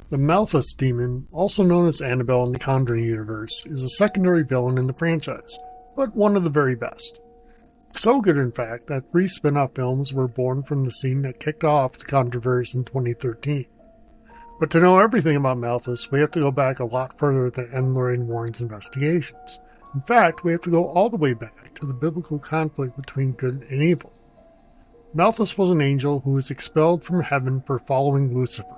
The Malthus demon, also known as Annabelle in the Conjuring universe, is a secondary villain in the franchise, but one of the very best. So good, in fact, that 3 spin-off films were born from the scene that kicked off the Controversy in 2013. But to know everything about Malthus, we have to go back a lot further than Ed and Lorraine Warren's investigations. In fact, we have to go all the way back to the biblical conflict between good and evil. Malthus was an angel who was expelled from heaven for following Lucifer.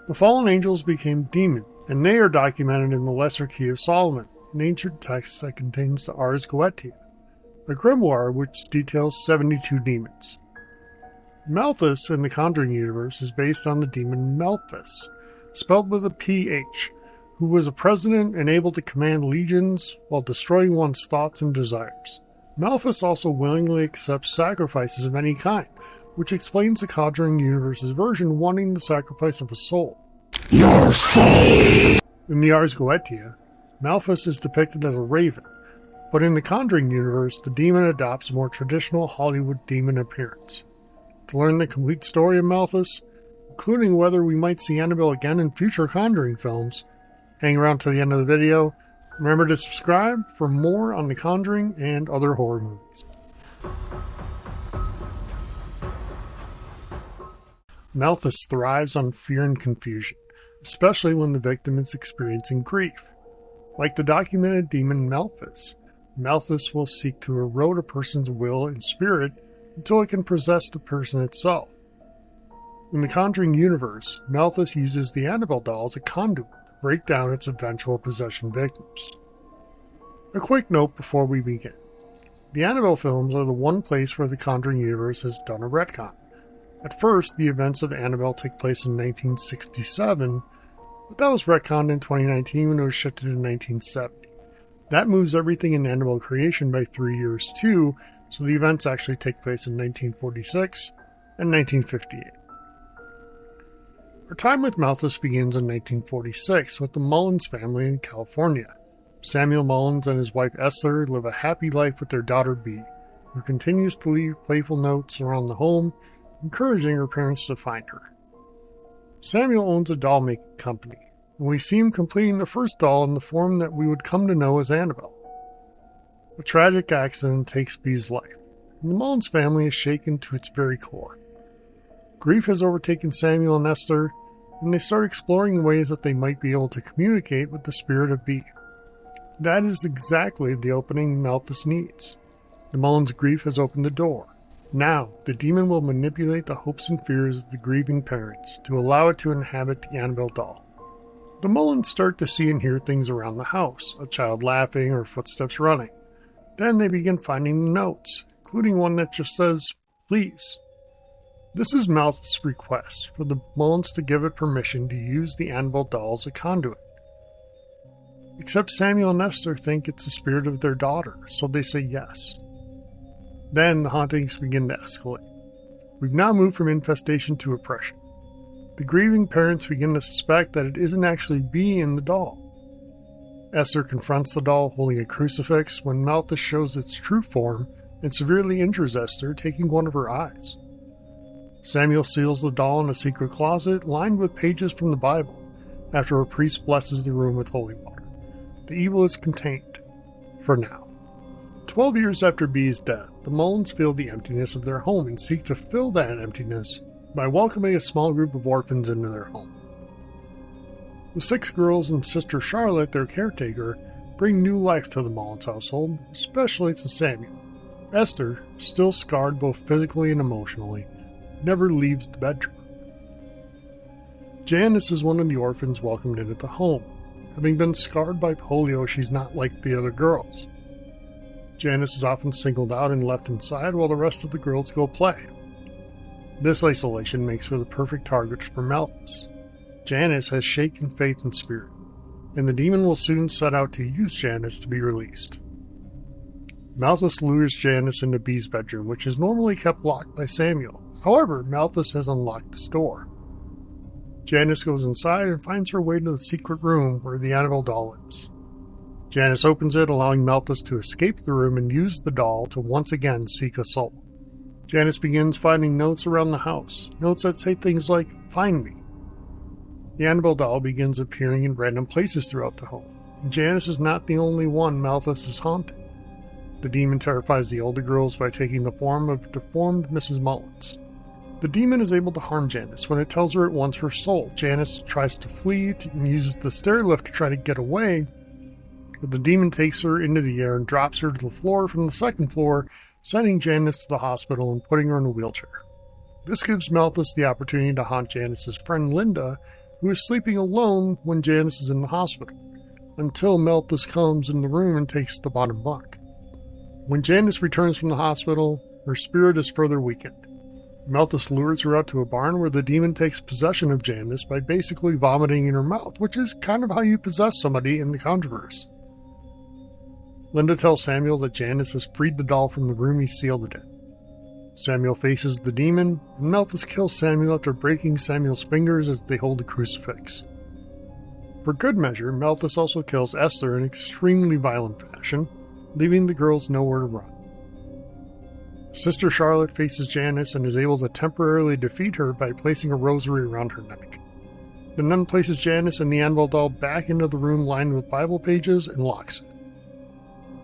The fallen angels became demons, and they are documented in the Lesser Key of Solomon, an ancient text that contains the Ars Goetia, a grimoire which details 72 demons. Malthus in the Conjuring universe is based on the demon Malthus, spelled with a PH, who was a president and able to command legions while destroying one's thoughts and desires. Malthus also willingly accepts sacrifices of any kind, which explains the Conjuring universe's version wanting the sacrifice of a soul. Your soul! In the Ars Goetia, Malthus is depicted as a raven, but in the Conjuring universe, the demon adopts a more traditional Hollywood demon appearance. To learn the complete story of Malthus, including whether we might see Annabelle again in future Conjuring films, hang around to the end of the video. Remember to subscribe for more on The Conjuring and other horror movies. Malthus thrives on fear and confusion, especially when the victim is experiencing grief. Like the documented demon Malthus, Malthus will seek to erode a person's will and spirit until it can possess the person itself. In the Conjuring universe, Malthus uses the Annabelle doll as a conduit to break down its eventual possession victims. A quick note before we begin. The Annabelle films are the one place where the Conjuring universe has done a retcon. At first, the events of Annabelle take place in 1967, but that was retconned in 2019 when it was shifted to 1970. That moves everything in Annabelle Creation by 3 years too, so the events actually take place in 1946 and 1958. Our time with Malthus begins in 1946 with the Mullins family in California. Samuel Mullins and his wife Esther live a happy life with their daughter Bee, who continues to leave playful notes around the home, encouraging her parents to find her. Samuel owns a doll-making company, and we see him completing the first doll in the form that we would come to know as Annabelle. A tragic accident takes Bee's life, and the Mullins family is shaken to its very core. Grief has overtaken Samuel and Esther, and they start exploring ways that they might be able to communicate with the spirit of Bee. That is exactly the opening Malthus needs. The Mullins' grief has opened the door. Now, the demon will manipulate the hopes and fears of the grieving parents to allow it to inhabit the Annabelle doll. The Mullins start to see and hear things around the house, a child laughing or footsteps running. Then they begin finding notes, including one that just says, "Please." This is Malthus' request for the Mullins to give it permission to use the Annabelle doll as a conduit. Except Samuel and Esther think it's the spirit of their daughter, so they say yes. Then the hauntings begin to escalate. We've now moved from infestation to oppression. The grieving parents begin to suspect that it isn't actually Bee in the doll. Esther confronts the doll holding a crucifix when Malthus shows its true form and severely injures Esther, taking one of her eyes. Samuel seals the doll in a secret closet lined with pages from the Bible after a priest blesses the room with holy water. The evil is contained, for now. 12 years after Bee's death, the Mullins feel the emptiness of their home and seek to fill that emptiness by welcoming a small group of orphans into their home. The 6 girls and sister Charlotte, their caretaker, bring new life to the Mullins household, especially to Samuel. Esther, still scarred both physically and emotionally, never leaves the bedroom. Janice is one of the orphans welcomed into the home. Having been scarred by polio, she's not like the other girls. Janice is often singled out and left inside while the rest of the girls go play. This isolation makes her the perfect target for Malthus. Janice has shaken faith and spirit, and the demon will soon set out to use Janice to be released. Malthus lures Janice into Bee's bedroom, which is normally kept locked by Samuel. However, Malthus has unlocked this door. Janice goes inside and finds her way to the secret room where the Annabelle doll is. Janice opens it, allowing Malthus to escape the room and use the doll to once again seek a soul. Janice begins finding notes around the house, notes that say things like, "Find me." The Annabelle doll begins appearing in random places throughout the home, and Janice is not the only one Malthus is haunting. The demon terrifies the older girls by taking the form of deformed Mrs. Mullins. The demon is able to harm Janice when it tells her it wants her soul. Janice tries to flee and uses the stair lift to try to get away, but the demon takes her into the air and drops her to the floor from the second floor, sending Janice to the hospital and putting her in a wheelchair. This gives Malthus the opportunity to haunt Janice's friend Linda, who is sleeping alone when Janice is in the hospital, until Malthus comes in the room and takes the bottom bunk. When Janice returns from the hospital, her spirit is further weakened. Malthus lures her out to a barn where the demon takes possession of Janice by basically vomiting in her mouth, which is kind of how you possess somebody in the Conjureverse. Linda tells Samuel that Janice has freed the doll from the room he sealed it in. Samuel faces the demon, and Malthus kills Samuel after breaking Samuel's fingers as they hold a crucifix. For good measure, Malthus also kills Esther in extremely violent fashion, leaving the girls nowhere to run. Sister Charlotte faces Janice and is able to temporarily defeat her by placing a rosary around her neck. The nun places Janice and the Annabelle doll back into the room lined with Bible pages and locks it.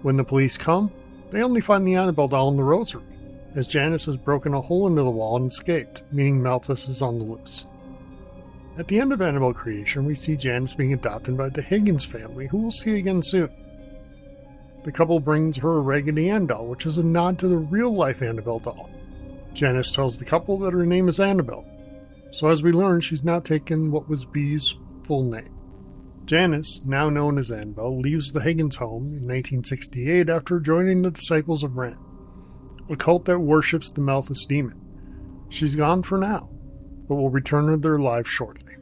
When the police come, they only find the Annabelle doll in the rosary, as Janice has broken a hole into the wall and escaped, meaning Malthus is on the loose. At the end of Annabelle Creation, we see Janice being adopted by the Higgins family, who we'll see again soon. The couple brings her a Raggedy Ann doll, which is a nod to the real-life Annabelle doll. Janice tells the couple that her name is Annabelle, so as we learn, she's not taken what was Bee's full name. Janice, now known as Annabelle, leaves the Higgins home in 1968 after joining the Disciples of Ram, a cult that worships the Malthus demon. She's gone for now, but will return to their lives shortly.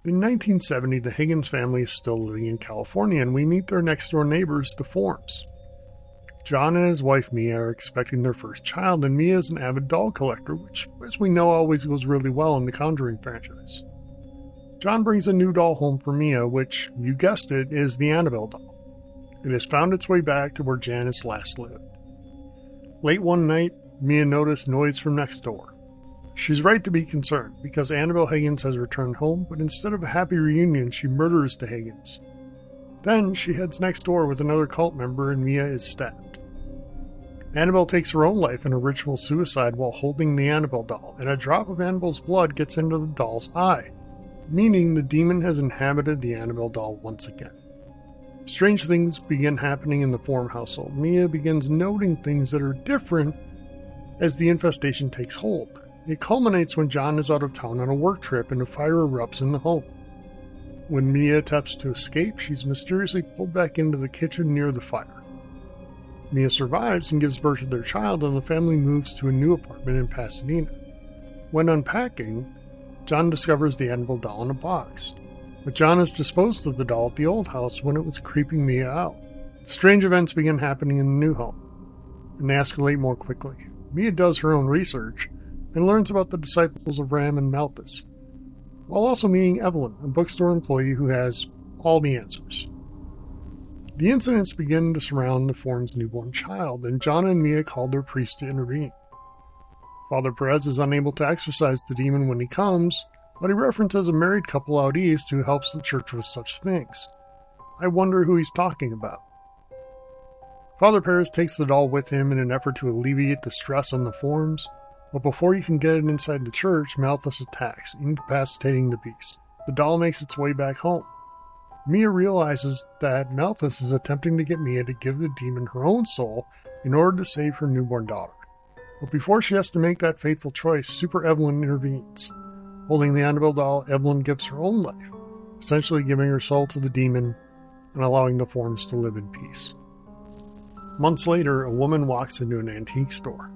In 1970, the Higgins family is still living in California, and we meet their next-door neighbors, the Forms. John and his wife Mia are expecting their first child, and Mia is an avid doll collector, which, as we know, always goes really well in the Conjuring franchise. John brings a new doll home for Mia, which, you guessed it, is the Annabelle doll. It has found its way back to where Janice last lived. Late one night, Mia noticed noise from next door. She's right to be concerned, because Annabelle Higgins has returned home, but instead of a happy reunion, she murders the Higgins. Then she heads next door with another cult member, and Mia is stabbed. Annabelle takes her own life in a ritual suicide while holding the Annabelle doll, and a drop of Annabelle's blood gets into the doll's eye, meaning the demon has inhabited the Annabelle doll once again. Strange things begin happening in the Form household. Mia begins noting things that are different as the infestation takes hold. It culminates when John is out of town on a work trip and a fire erupts in the home. When Mia attempts to escape, she's mysteriously pulled back into the kitchen near the fire. Mia survives and gives birth to their child, and the family moves to a new apartment in Pasadena. When unpacking, John discovers the Annabelle doll in a box, but John has disposed of the doll at the old house when it was creeping Mia out. Strange events begin happening in the new home, and they escalate more quickly. Mia does her own research and learns about the Disciples of Ram and Malthus, while also meeting Evelyn, a bookstore employee who has all the answers. The incidents begin to surround the Form's newborn child, and John and Mia call their priest to intervene. Father Perez is unable to exorcise the demon when he comes, but he references a married couple out east who helps the church with such things. I wonder who he's talking about. Father Perez takes the doll with him in an effort to alleviate the stress on the Forms, but before he can get it inside the church, Malthus attacks, incapacitating the beast. The doll makes its way back home. Mia realizes that Malthus is attempting to get Mia to give the demon her own soul in order to save her newborn daughter. But before she has to make that fateful choice, Super Evelyn intervenes. Holding the Annabelle doll, Evelyn gives her own life, essentially giving her soul to the demon and allowing the Forms to live in peace. Months later, a woman walks into an antique store.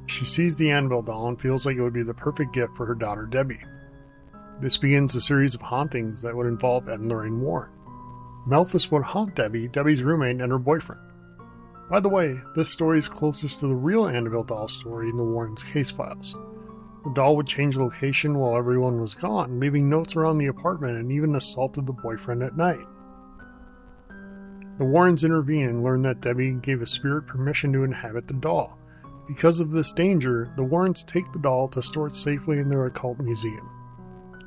She sees the Annabelle doll and feels like it would be the perfect gift for her daughter Debbie. This begins a series of hauntings that would involve Ed and Lorraine Warren. Malthus would haunt Debbie, Debbie's roommate, and her boyfriend. By the way, this story is closest to the real Annabelle doll story in the Warrens' case files. The doll would change location while everyone was gone, leaving notes around the apartment and even assaulted the boyfriend at night. The Warrens intervene and learn that Debbie gave a spirit permission to inhabit the doll. Because of this danger, the Warrens take the doll to store it safely in their occult museum.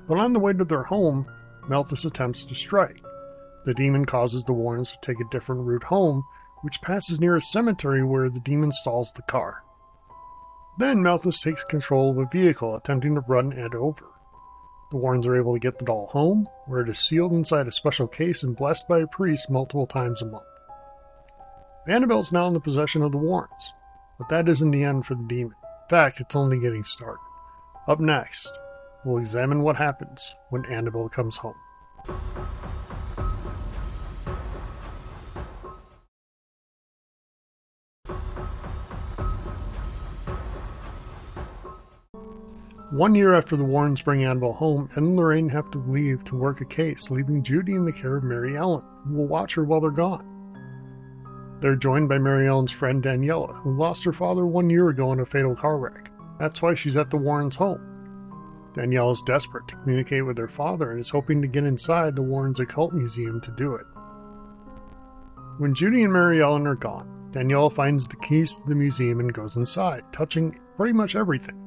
But on the way to their home, Malthus attempts to strike. The demon causes the Warrens to take a different route home, which passes near a cemetery where the demon stalls the car. Then Malthus takes control of a vehicle, attempting to run Ed over. The Warrens are able to get the doll home, where it is sealed inside a special case and blessed by a priest multiple times a month. Annabelle is now in the possession of the Warrens, but that isn't the end for the demon. In fact, it's only getting started. Up next, we'll examine what happens when Annabelle comes home. One year after the Warrens bring Annabelle home, Ed and Lorraine have to leave to work a case, leaving Judy in the care of Mary Ellen, who will watch her while they're gone. They're joined by Mary Ellen's friend Daniela, who lost her father 1 year ago in a fatal car wreck. That's why she's at the Warrens' home. Daniela is desperate to communicate with her father and is hoping to get inside the Warrens' occult museum to do it. When Judy and Mary Ellen are gone, Daniela finds the keys to the museum and goes inside, touching pretty much everything.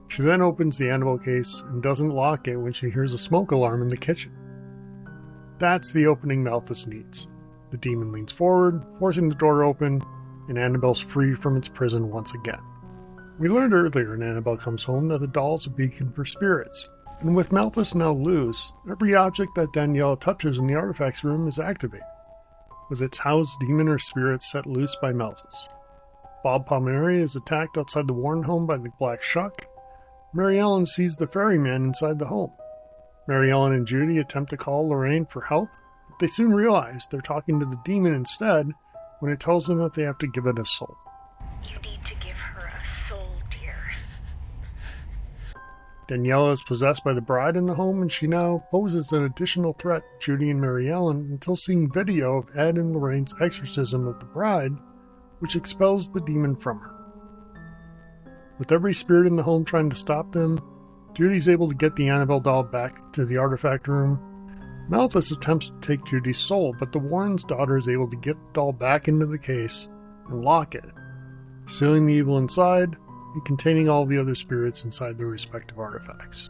She then opens the Annabelle case and doesn't lock it when she hears a smoke alarm in the kitchen. That's the opening Malthus needs. The demon leans forward, forcing the door open, and Annabelle's free from its prison once again. We learned earlier in Annabelle Comes Home that the doll is a beacon for spirits, and with Malthus now loose, every object that Daniela touches in the artifacts room is activated, with its housed demon or spirit set loose by Malthus. Bob Palmieri is attacked outside the Warren home by the Black Shuck. Mary Ellen sees the ferryman inside the home. Mary Ellen and Judy attempt to call Lorraine for help, but they soon realize they're talking to the demon instead when it tells them that they have to give it a soul. You need to give her a soul, dear. Daniela is possessed by the bride in the home, and she now poses an additional threat to Judy and Mary Ellen until seeing video of Ed and Lorraine's exorcism of the bride, which expels the demon from her. With every spirit in the home trying to stop them, Judy's able to get the Annabelle doll back to the artifact room. Malthus attempts to take Judy's soul, but the Warren's daughter is able to get the doll back into the case and lock it, sealing the evil inside and containing all the other spirits inside their respective artifacts.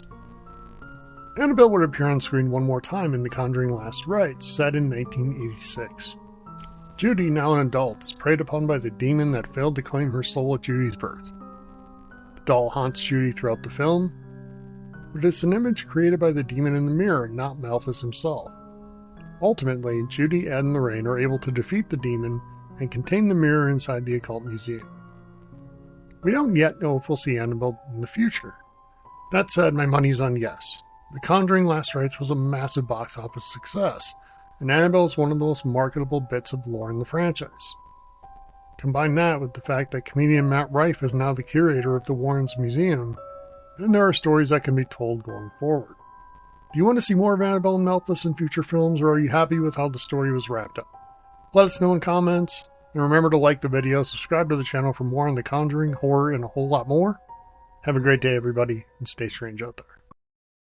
Annabelle would appear on screen one more time in The Conjuring Last Rites, set in 1986. Judy, now an adult, is preyed upon by the demon that failed to claim her soul at Judy's birth. Doll haunts Judy throughout the film, but it's an image created by the demon in the mirror, not Malthus himself. Ultimately, Judy, Ed, and Lorraine are able to defeat the demon and contain the mirror inside the occult museum. We don't yet know if we'll see Annabelle in the future. That said, my money's on yes. The Conjuring Last Rites was a massive box office success, and Annabelle is one of the most marketable bits of lore in the franchise. Combine that with the fact that comedian Matt Rife is now the curator of the Warrens Museum, and there are stories that can be told going forward. Do you want to see more of Annabelle and Malthus in future films, or are you happy with how the story was wrapped up? Let us know in comments, and remember to like the video, subscribe to the channel for more on The Conjuring, horror, and a whole lot more. Have a great day, everybody, and stay strange out there.